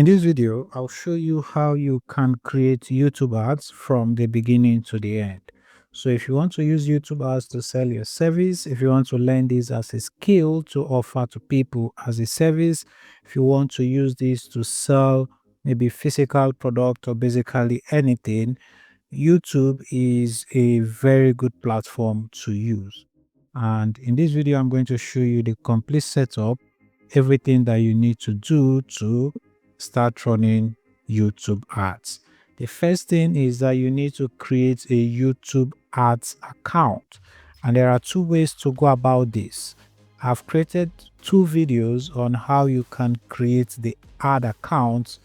In this video, I'll show you how you can create YouTube ads from the beginning to the end. So if you want to use YouTube ads to sell your service, if you want to learn this as a skill to offer to people as a service, if you want to use this to sell maybe physical product or basically anything, YouTube is a very good platform to use. And in this video, I'm going to show you the complete setup, everything that you need to do to start running YouTube ads. The first thing is that you need to create a YouTube ads account. And there are two ways to go about this. I've created two videos on how you can create the ad account,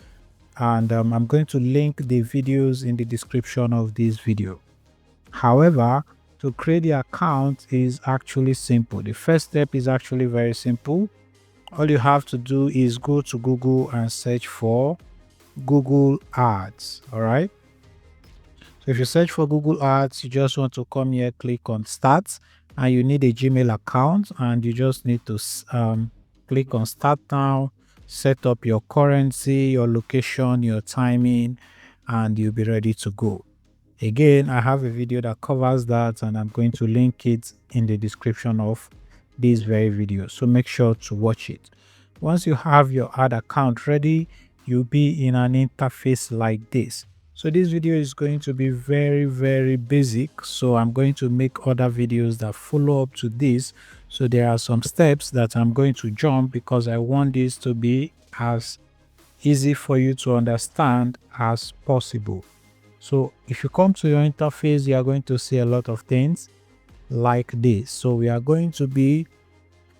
and I'm going to link the videos in the description of this video. However, to create the account is actually simple. The first step is actually very simple. All you have to do is go to Google and search for Google Ads. All right. So if you search for Google Ads, you just want to come here, click on Start, and you need a Gmail account, and you just need to click on Start Now, set up your currency, your location, your timing, and you'll be ready to go. Again, I have a video that covers that, and I'm going to link it in the description of this very video, so make sure to watch it. Once you have your ad account ready, you'll be in an interface like this. So this video is going to be very basic, so I'm going to make other videos that follow up to this. So there are some steps that I'm going to jump because I want this to be as easy for you to understand as possible. So if you come to your interface, you are going to see a lot of things like this. So we are going to be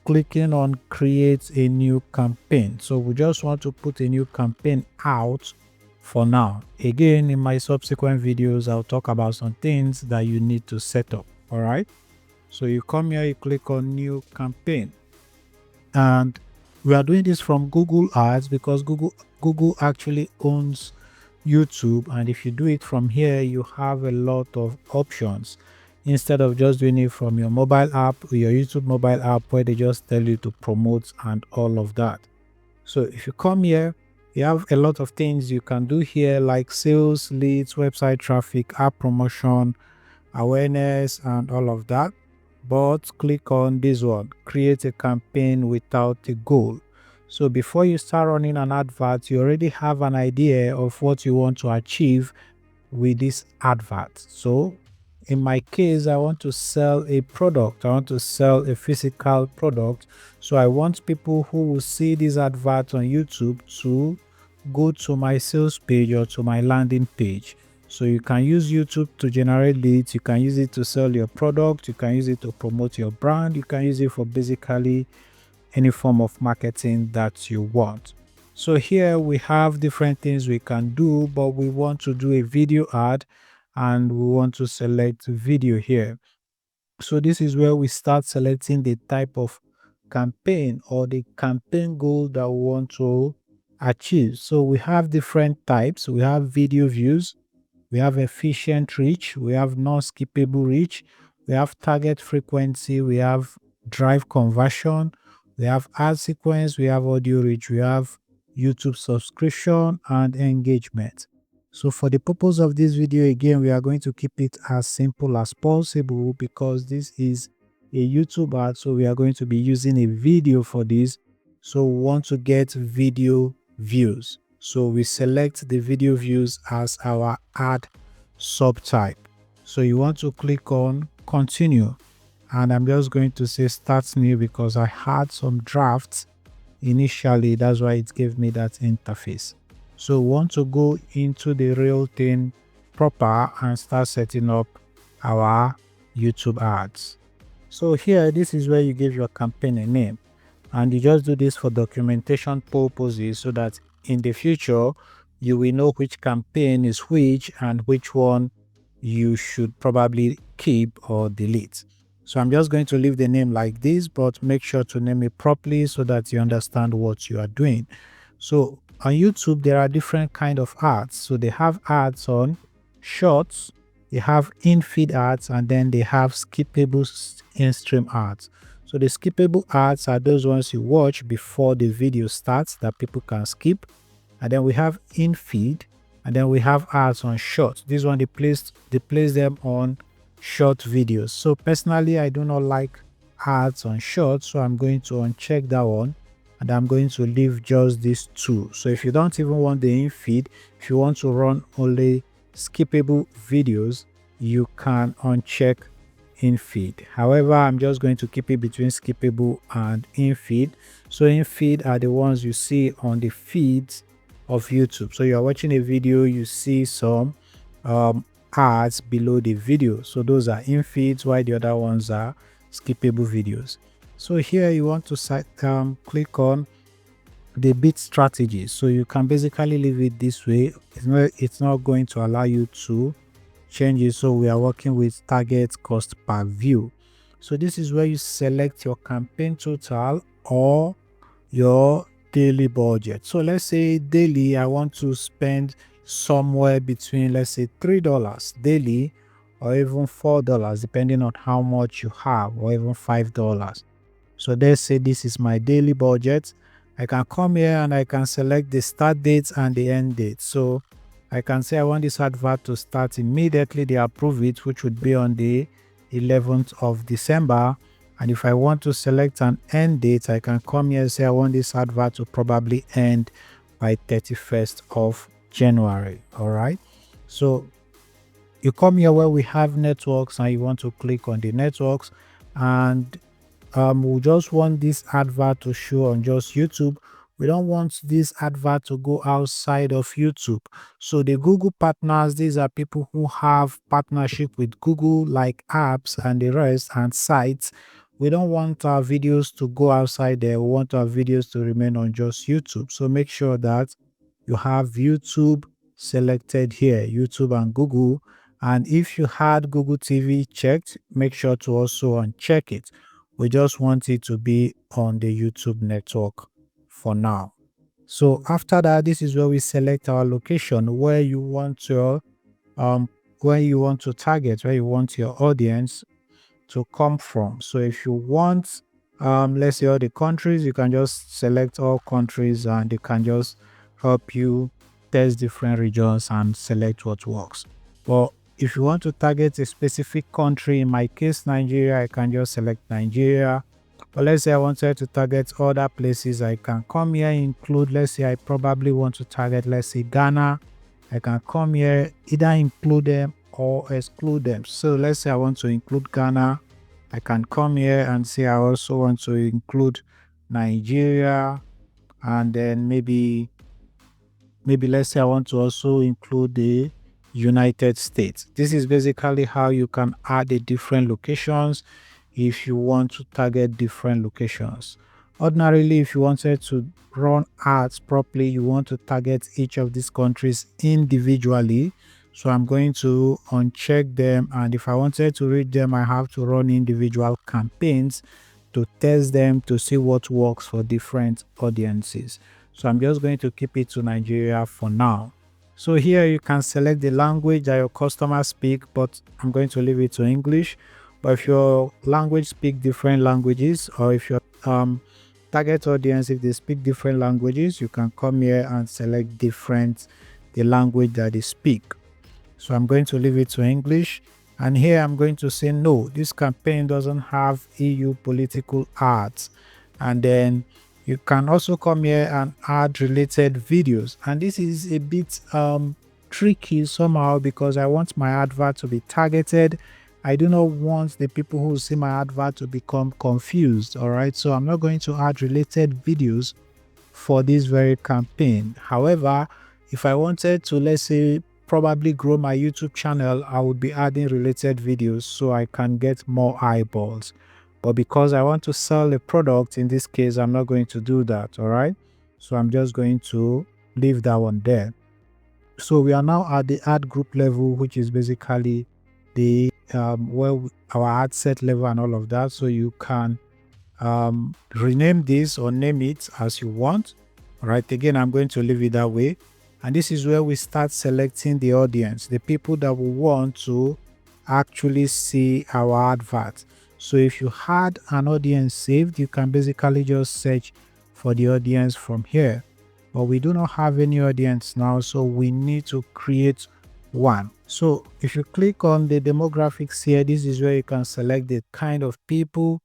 clicking on create a new campaign. So we just want to put a new campaign out for now. Again, in my subsequent videos, I'll talk about some things that you need to set up. All right. So you come here, you click on new campaign, and we are doing this from Google Ads because Google actually owns YouTube, and if you do it from here, you have a lot of options instead of just doing it from your mobile app or your YouTube mobile app where they just tell you to promote and all of that. So if you come here, you have a lot of things you can do here like sales, leads, website traffic, app promotion, awareness, and all of that. But click on this one, create a campaign without a goal. So before you start running an advert, you already have an idea of what you want to achieve with this advert. So in my case, I want to sell a product. I want to sell a physical product. So I want people who will see this advert on YouTube to go to my sales page or to my landing page. So you can use YouTube to generate leads. You can use it to sell your product. You can use it to promote your brand. You can use it for basically any form of marketing that you want. So here we have different things we can do, but we want to do a video ad and we want to select video here. So this is where we start selecting the type of campaign or the campaign goal that we want to achieve. So we have different types. We have video views, we have efficient reach, we have non-skippable reach, we have target frequency, we have drive conversion, we have ad sequence, we have audio reach, we have YouTube subscription and engagement. So for the purpose of this video, again, we are going to keep it as simple as possible because this is a YouTube ad. So we are going to be using a video for this. So we want to get video views. So we select the video views as our ad subtype. So you want to click on continue. And I'm just going to say start new because I had some drafts initially. That's why it gave me that interface. So we want to go into the real thing proper and start setting up our YouTube ads. So here, this is where you give your campaign a name, and you just do this for documentation purposes so that in the future you will know which campaign is which and which one you should probably keep or delete. So I'm just going to leave the name like this, but make sure to name it properly so that you understand what you are doing. So on YouTube, there are different kind of ads. So they have ads on shorts, they have in-feed ads, and then they have skippable in-stream ads. So the skippable ads are those ones you watch before the video starts that people can skip. and then we have in feed, and then we have ads on short. This one they place them on short videos. So personally, I do not like ads on short, so I'm going to uncheck that one, and I'm going to leave just these two. So if you don't even want the in feed, if you want to run only skippable videos, you can uncheck in feed. However, I'm just going to keep it between skippable and in feed. So in feed are the ones you see on the feeds of YouTube. So you're watching a video, you see some ads below the video. So those are in feeds, while the other ones are skippable videos. So here you want to click on the bid strategy. So you can basically leave it this way. It's not going to allow you to change it. So we are working with target cost per view. So this is where you select your campaign total or your daily budget. So let's say daily I want to spend somewhere between, let's say, $3 daily, or even $4 depending on how much you have, or even $5. So let's say this is my daily budget. I can come here and I can select the start date and the end date. So I can say I want this advert to start immediately. They approve it, which would be on the 11th of December. And if I want to select an end date, I can come here and say I want this advert to probably end by 31st of January. All right. So you come here where we have networks, and you want to click on the networks, and we just want this advert to show on just YouTube. We don't want this advert to go outside of YouTube. So the Google partners, these are people who have partnership with Google, like apps and the rest, and sites. We don't want our videos to go outside there. We want our videos to remain on just YouTube. So make sure that you have YouTube selected here, YouTube and Google. And if you had Google TV checked, make sure to also uncheck it. We just want it to be on the YouTube network for now. So after that, this is where we select our location, where you want your where you want to target, where you want your audience to come from. So if you want let's say all the countries, you can just select all countries, and they can just help you test different regions and select what works. But if you want to target a specific country, in my case Nigeria, I can just select Nigeria. But let's say I wanted to target other places, I can come here, include, let's say I probably want to target, let's say, Ghana. I can come here, either include them or exclude them. So let's say I want to include Ghana. I can come here and say I also want to include Nigeria, and then maybe let's say I want to also include the United States. This is basically how you can add the different locations if you want to target different locations. Ordinarily, if you wanted to run ads properly, you want to target each of these countries individually. So I'm going to uncheck them, and if I wanted to reach them, I have to run individual campaigns to test them to see what works for different audiences. So I'm just going to keep it to Nigeria for now. So here you can select the language that your customers speak, but I'm going to leave it to English. But if your language speak different languages, or if your target audience, if they speak different languages, you can come here and select the language that they speak. So I'm going to leave it to English. And here I'm going to say no, this campaign doesn't have EU political ads. And then you can also come here and add related videos. And this is a bit tricky somehow, because I want my advert to be targeted. I do not want the people who see my advert to become confused. All right. So I'm not going to add related videos for this very campaign. However, if I wanted to, let's say, probably grow my YouTube channel, I would be adding related videos so I can get more eyeballs. But because I want to sell a product, in this case, I'm not going to do that. All right. So I'm just going to leave that one there. So we are now at the ad group level, which is basically the our ad set level and all of that. So you can rename this or name it as you want. All right. Again, I'm going to leave it that way. And this is where we start selecting the audience, the people that will want to actually see our advert. So if you had an audience saved, you can basically just search for the audience from here. but we do not have any audience now, so we need to create one. So if you click on the demographics here, this is where you can select the kind of people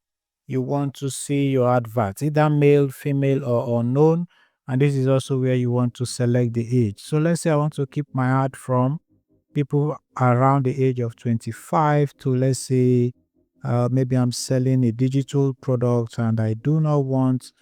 you want to see your adverts, either male, female, or unknown. And this is also where you want to select the age. So let's say I want to keep my ad from people around the age of 25 to, let's say, maybe I'm selling a digital product and I do not want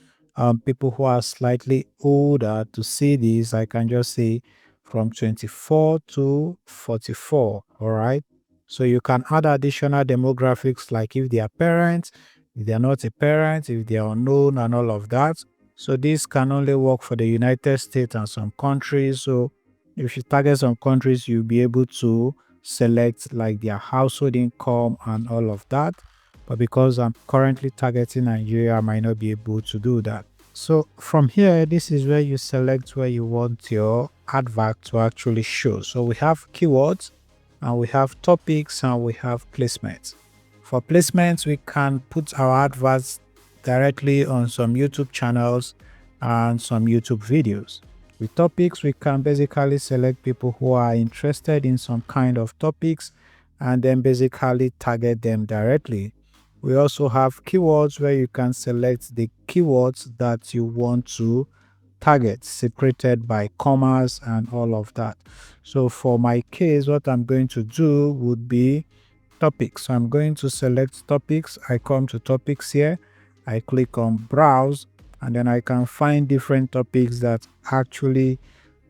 people who are slightly older to see this. I can just say from 24 to 44. All right. So you can add additional demographics like if they are parents, if they are not a parent, if they are unknown, and all of that. So this can only work for the United States and some countries. So if you target some countries, you'll be able to select like their household income and all of that. But because I'm currently targeting Nigeria, I might not be able to do that. So from here, this is where you select where you want your advert to actually show. So we have keywords and we have topics and we have placements. For placements, we can put our adverts directly on some YouTube channels and some YouTube videos. With topics, we can basically select people who are interested in some kind of topics and then basically target them directly. We also have keywords where you can select the keywords that you want to target, separated by commas and all of that. So for my case, what I'm going to do would be topics. So I'm going to select topics. I come to topics here. I click on browse and then I can find different topics that actually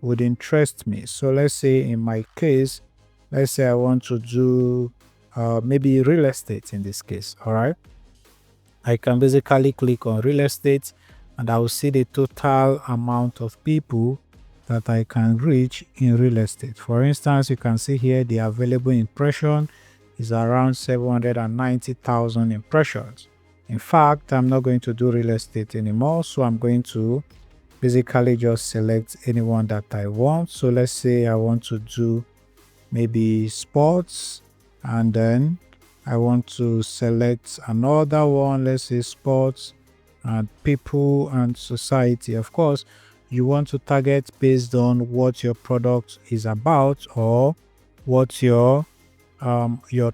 would interest me. So let's say in my case, let's say I want to do maybe real estate in this case. All right. I can basically click on real estate and I will see the total amount of people that I can reach in real estate. For instance, you can see here the available impression is around 790,000 impressions. In fact, I'm not going to do real estate anymore, so I'm going to basically just select anyone that I want. So let's say I want to do maybe sports, and then I want to select another one, let's say sports and people and society. Of course, you want to target based on what your product is about or what your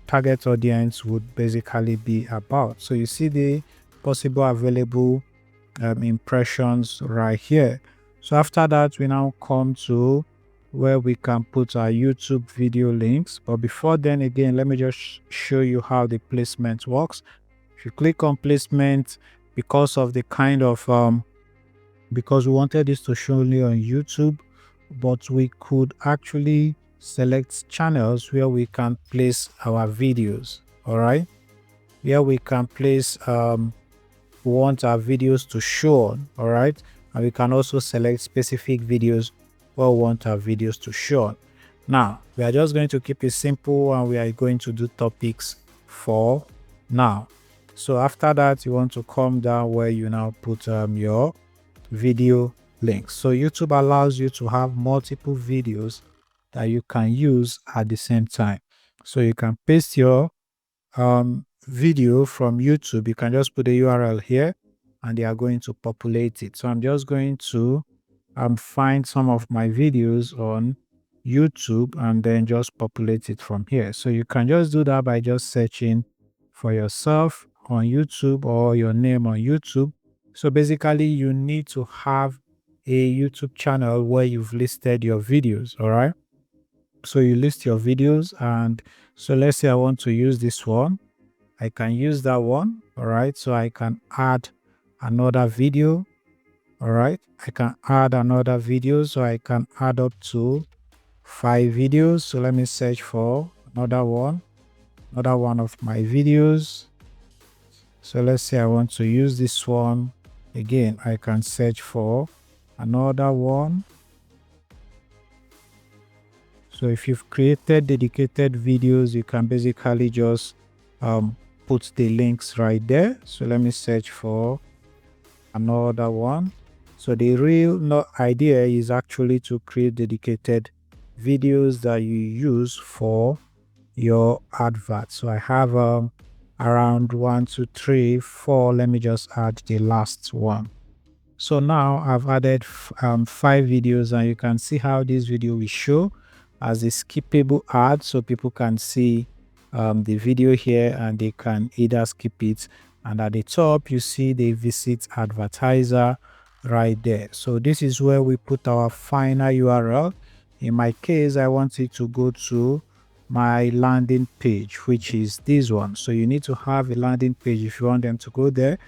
target audience would basically be about. So you see the possible available impressions right here. So after that, we now come to where we can put our YouTube video links. But before then, again, let me just show you how the placement works. If you click on placement, because of the kind of because we wanted this to show only on YouTube, but we could actually select channels where we can place our videos. All right, here we can place we want our videos to show on. All right, and we can also select specific videos where we want our videos to show on. Now we are just going to keep it simple and we are going to do topics for now. So after that, you want to come down where you now put your video links. So YouTube allows you to have multiple videos that you can use at the same time. So you can paste your video from YouTube. You can just put the URL here and they are going to populate it. So I'm just going to find some of my videos on YouTube and then just populate it from here. So you can just do that by just searching for yourself on YouTube or your name on YouTube. So basically you need to have a YouTube channel where you've listed your videos. All right. So you list your videos, and so let's say I want to use this one. I can use that one. All right. So I can add another video. All right. I can add another video. So I can add up to 5 videos. So let me search for another one of my videos. So let's say I want to use this one. Again, I can search for another one. So if you've created dedicated videos, you can basically just put the links right there. So let me search for another one. So the real idea is actually to create dedicated videos that you use for your advert. So I have around 1, 2, 3, 4. Let me just add the last one. So now I've added 5 videos, and you can see how this video will show as a skippable ad, so people can see the video here and they can either skip it. And at the top you see the visit advertiser right there. So this is where we put our final URL. In my case, I want it to go to my landing page, which is this one. So you need to have a landing page if you want them to go there,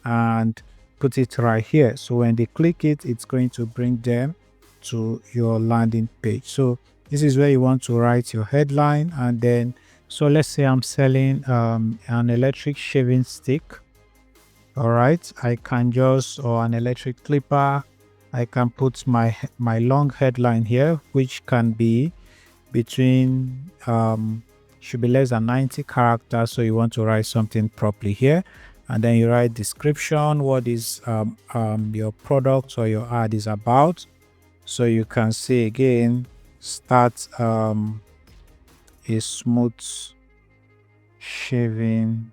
and put it right here. So when they click it, it's going to bring them to your landing page. So this is where you want to write your headline. And then, so let's say I'm selling an electric shaving stick. All right, I can just, or an electric clipper, I can put my long headline here, which can be between should be less than 90 characters. So you want to write something properly here, and then you write description, what is your product or your ad is about. So you can say again, start a smooth shaving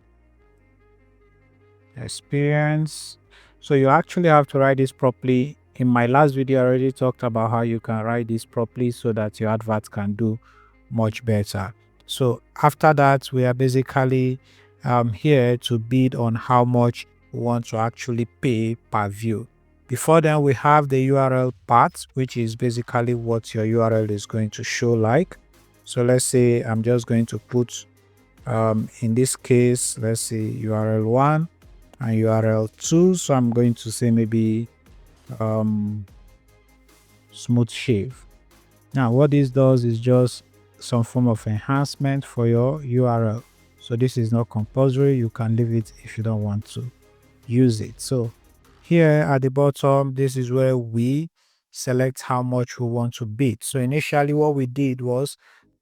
experience. So you actually have to write this properly. In my last video, I already talked about how you can write this properly so that your advert can do much better. So after that, we are basically here to bid on how much we want to actually pay per view. Before then, we have the URL part, which is basically what your URL is going to show like. So let's say I'm just going to put in this case, let's say URL 1 and URL 2. So I'm going to say maybe smooth shave. Now what this does is just some form of enhancement for your URL. So this is not compulsory. You can leave it if you don't want to use it. So here at the bottom, this is where we select how much we want to bid. So initially what we did was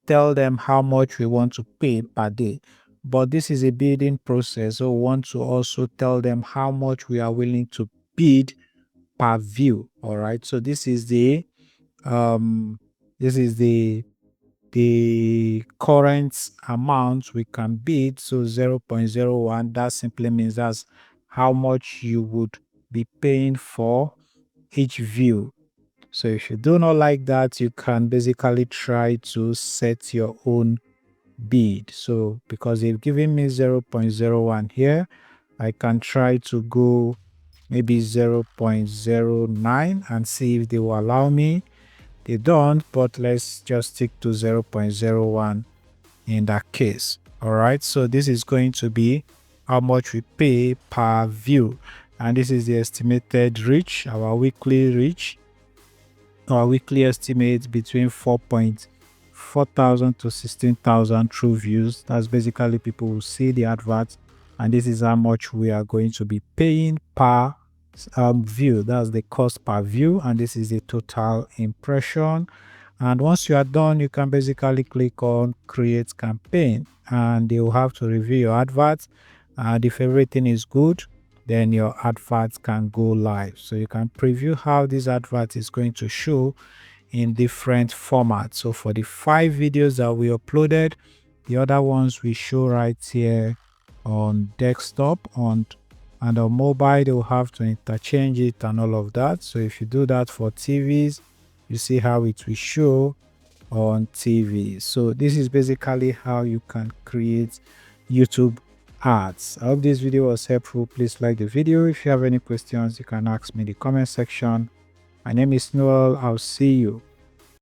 tell them how much we want to pay per day, but this is a bidding process, so we want to also tell them how much we are willing to bid per view. All right, so this is the current amount we can bid. So 0.01, that simply means that's how much you would be paying for each view. So if you do not like that, you can basically try to set your own bid. So because they've given me 0.01 here, I can try to go maybe 0.09 and see if they will allow me. They don't, but let's just stick to 0.01 in that case. All right, so this is going to be how much we pay per view, and this is the estimated reach, our weekly reach. Our weekly estimate between 4,000 to 16,000 true views. That's basically people will see the advert, and this is how much we are going to be paying per view. That's the cost per view, and this is the total impression. And once you are done, you can basically click on create campaign, and they will have to review your advert, and if everything is good, then your advert can go live. So you can preview how this advert is going to show in different formats. So for the 5 videos that we uploaded, the other ones we show right here on desktop, and on mobile, they will have to interchange it and all of that. So if you do that for TVs, you see how it will show on TV. So this is basically how you can create YouTube ads. I hope this video was helpful. Please like the video. If you have any questions, you can ask me in the comment section. My name is Noel. I'll see you